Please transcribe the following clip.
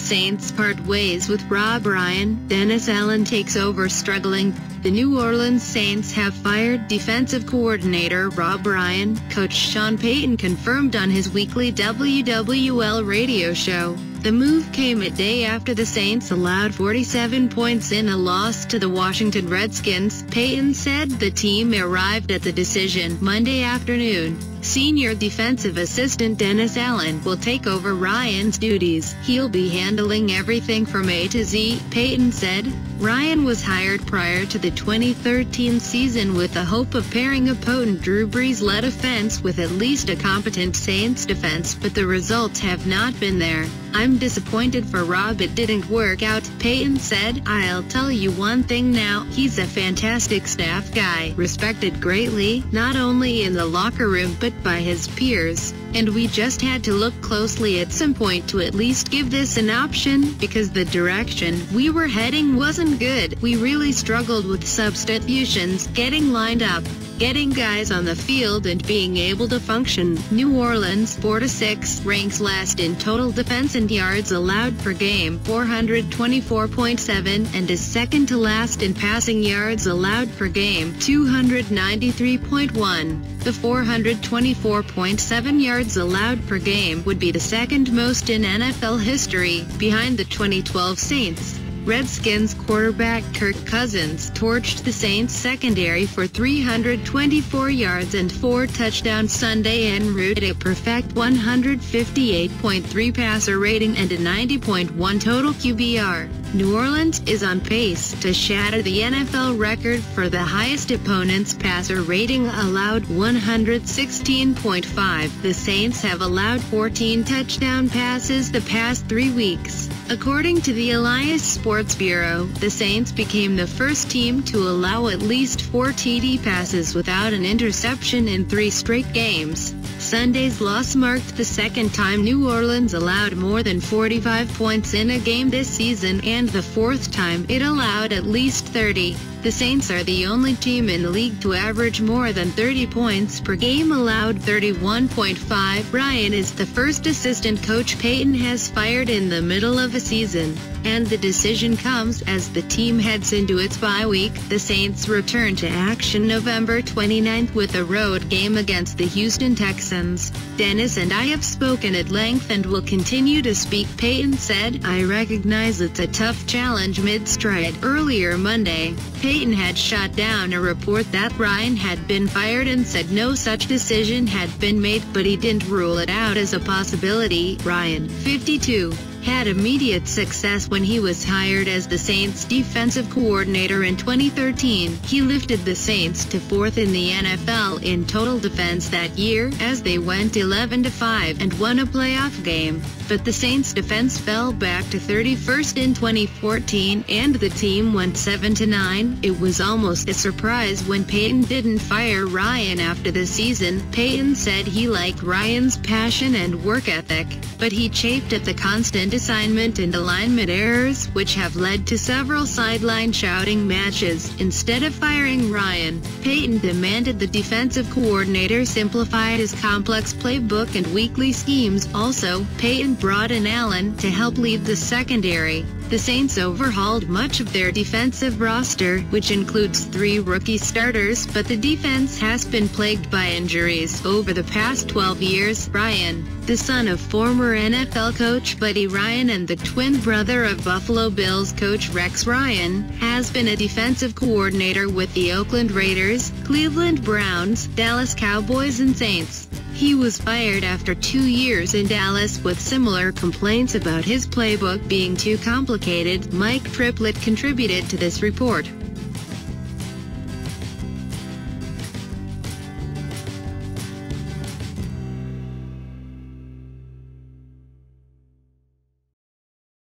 Saints part ways with Rob Ryan, Dennis Allen takes over struggling. The New Orleans Saints have fired defensive coordinator Rob Ryan, coach Sean Payton confirmed on his weekly WWL radio show. The move came a day after the Saints allowed 47 points in a loss to the Washington Redskins. Payton said the team arrived at the decision Monday afternoon. Senior defensive assistant Dennis Allen will take over Ryan's duties. He'll be handling everything from A to Z, Payton said. Ryan was hired prior to the 2013 season with the hope of pairing a potent Drew Brees-led offense with at least a competent Saints defense, but the results have not been there. "I'm disappointed for Rob it didn't work out," Payton said. "I'll tell you one thing now, he's a fantastic staff guy, respected greatly, not only in the locker room but by his peers. And we just had to look closely at some point to at least give this an option, because the direction we were heading wasn't good. We really struggled with substitutions, getting lined up, getting guys on the field and being able to function." New Orleans, 4-6, ranks last in total defense and yards allowed per game, 424.7, and is second to last in passing yards allowed per game, 293.1. The 424.7 yards allowed per game would be the second most in NFL history, behind the 2012 Saints. Redskins quarterback Kirk Cousins torched the Saints secondary for 324 yards and 4 touchdowns Sunday en route to a perfect 158.3 passer rating and a 90.1 total QBR. New Orleans is on pace to shatter the NFL record for the highest opponent's passer rating allowed, 116.5. The Saints have allowed 14 touchdown passes the past 3 weeks. According to the Elias Sports Bureau, the Saints became the first team to allow at least 4 TD passes without an interception in 3 straight games. Sunday's loss marked the second time New Orleans allowed more than 45 points in a game this season, and the 4th time it allowed at least 30. The Saints are the only team in the league to average more than 30 points per game, allowed 31.5. Ryan is the first assistant coach Payton has fired in the middle of a season, and the decision comes as the team heads into its bye week. The Saints return to action November 29th with a road game against the Houston Texans. "Dennis and I have spoken at length and will continue to speak," Payton said. "I recognize it's a tough challenge mid-stride." Earlier Monday, Payton had shot down a report that Ryan had been fired and said no such decision had been made, but he didn't rule it out as a possibility. Ryan, 52, had immediate success when he was hired as the Saints defensive coordinator in 2013. He lifted the Saints to 4th in the NFL in total defense that year, as they went 11-5 and won a playoff game. But the Saints defense fell back to 31st in 2014, and the team went 7-9. It was almost a surprise when Payton didn't fire Ryan after the season. Payton said he liked Ryan's passion and work ethic, but he chafed at the constant assignment and alignment errors, which have led to several sideline shouting matches. Instead of firing Ryan, Payton demanded the defensive coordinator simplify his complex playbook and weekly schemes. Also, Payton brought in Allen to help lead the secondary. The Saints overhauled much of their defensive roster, which includes 3 rookie starters, but the defense has been plagued by injuries over the past 12 years. Ryan, the son of former NFL coach Buddy Ryan and the twin brother of Buffalo Bills coach Rex Ryan, has been a defensive coordinator with the Oakland Raiders, Cleveland Browns, Dallas Cowboys and Saints. He was fired after 2 years in Dallas with similar complaints about his playbook being too complicated. Mike Triplett contributed to this report.